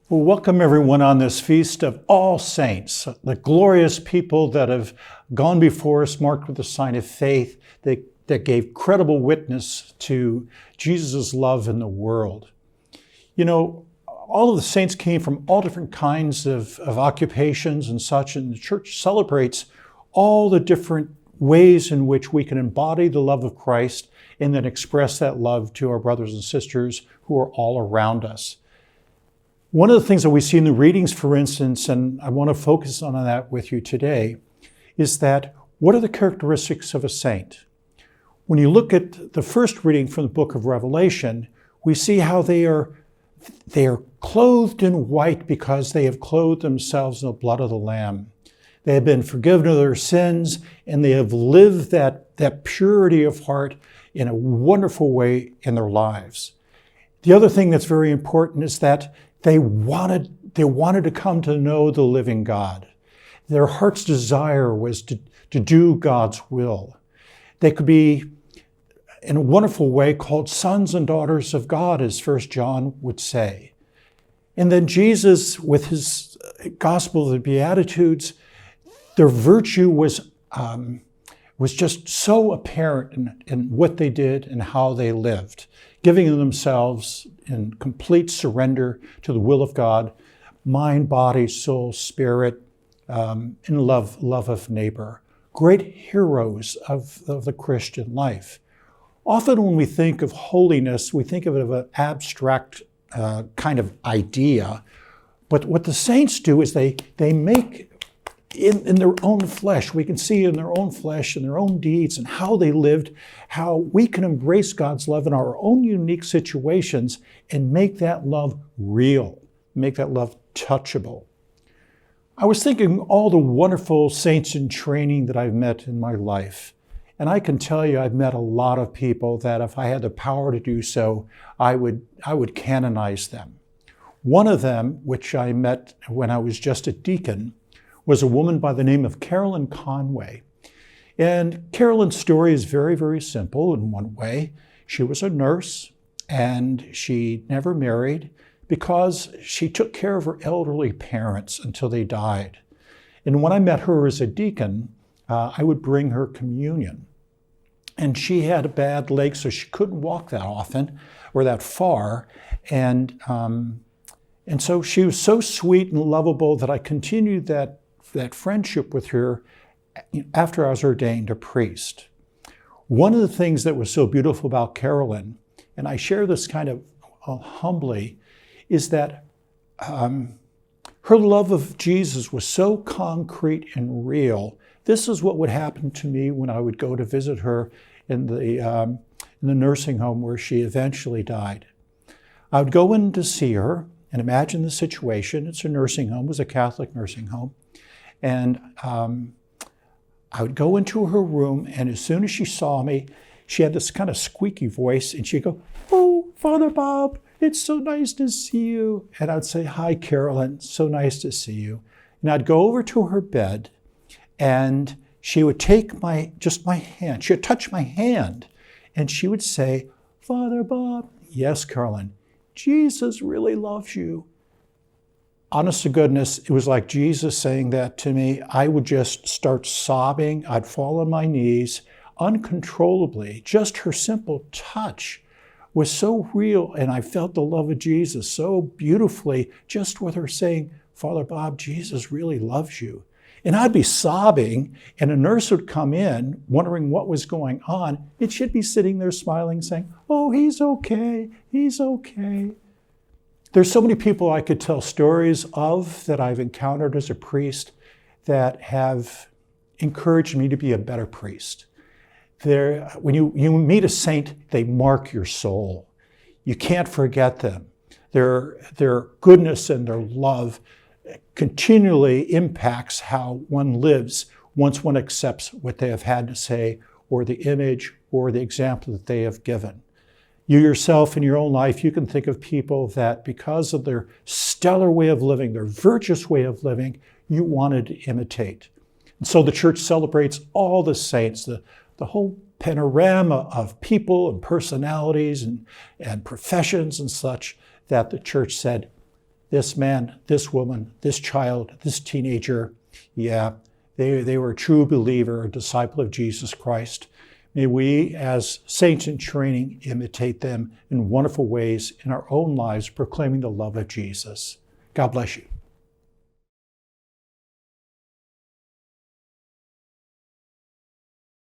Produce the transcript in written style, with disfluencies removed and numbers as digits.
Well, welcome everyone on this feast of all saints, the glorious people that have gone before us, marked with the sign of faith, that gave credible witness to Jesus' love in the world. You know, all of the saints came from all different kinds of occupations and such, and the church celebrates all the different ways in which we can embody the love of Christ and then express that love to our brothers and sisters who are all around us. One of the things that we see in the readings, for instance, and I want to focus on that with you today, is that what are the characteristics of a saint? When you look at the first reading from the book of Revelation, we see how they are clothed in white because they have clothed themselves in the blood of the Lamb. They have been forgiven of their sins, and they have lived that purity of heart in a wonderful way in their lives. The other thing that's very important is that they wanted to come to know the living God. Their heart's desire was to do God's will. They could be, in a wonderful way, called sons and daughters of God, as 1 John would say. And then Jesus, with his Gospel of the Beatitudes, their virtue was just so apparent in what they did and how they lived, giving themselves in complete surrender to the will of God, mind, body, soul, spirit, in love of neighbor. Great heroes of the Christian life. Often when we think of holiness, we think of it as an abstract kind of idea. But what the saints do is they make in their own flesh, we can see in their own flesh and their own deeds and how they lived, how we can embrace God's love in our own unique situations and make that love real, make that love touchable. I was thinking all the wonderful saints in training that I've met in my life. And I can tell you I've met a lot of people that if I had the power to do so, I would canonize them. One of them, which I met when I was just a deacon, was a woman by the name of Carolyn Conway. And Carolyn's story is very, very simple in one way. She was a nurse and she never married because she took care of her elderly parents until they died. And when I met her as a deacon, I would bring her communion. And she had a bad leg, so she couldn't walk that often or that far. And so she was so sweet and lovable that I continued that friendship with her after I was ordained a priest. One of the things that was so beautiful about Carolyn, and I share this kind of humbly, is that her love of Jesus was so concrete and real. This is what would happen to me when I would go to visit her in the nursing home where she eventually died. I would go in to see her and imagine the situation. It's a nursing home, it was a Catholic nursing home. And I would go into her room, and as soon as she saw me, she had this kind of squeaky voice, and she'd go, "Oh, Father Bob, it's so nice to see you." And I'd say, "Hi, Carolyn, so nice to see you." And I'd go over to her bed, and she would take my hand. She would touch my hand, and she would say, "Father Bob." "Yes, Carolyn, Jesus really loves you." Honest to goodness, it was like Jesus saying that to me. I would just start sobbing. I'd fall on my knees uncontrollably. Just her simple touch was so real, and I felt the love of Jesus so beautifully just with her saying, "Father Bob, Jesus really loves you." And I'd be sobbing, and a nurse would come in wondering what was going on, and she'd be sitting there smiling, saying, "Oh, he's okay, he's okay." There's so many people I could tell stories of that I've encountered as a priest that have encouraged me to be a better priest. When you meet a saint, they mark your soul. You can't forget them. Their goodness and their love continually impacts how one lives once one accepts what they have had to say or the image or the example that they have given. You yourself in your own life, you can think of people that because of their stellar way of living, their virtuous way of living, you wanted to imitate. And so the church celebrates all the saints, the whole panorama of people and personalities and professions and such that the church said, this man, this woman, this child, this teenager, yeah, they were a true believer, a disciple of Jesus Christ. May we, as saints in training, imitate them in wonderful ways in our own lives, proclaiming the love of Jesus. God bless you.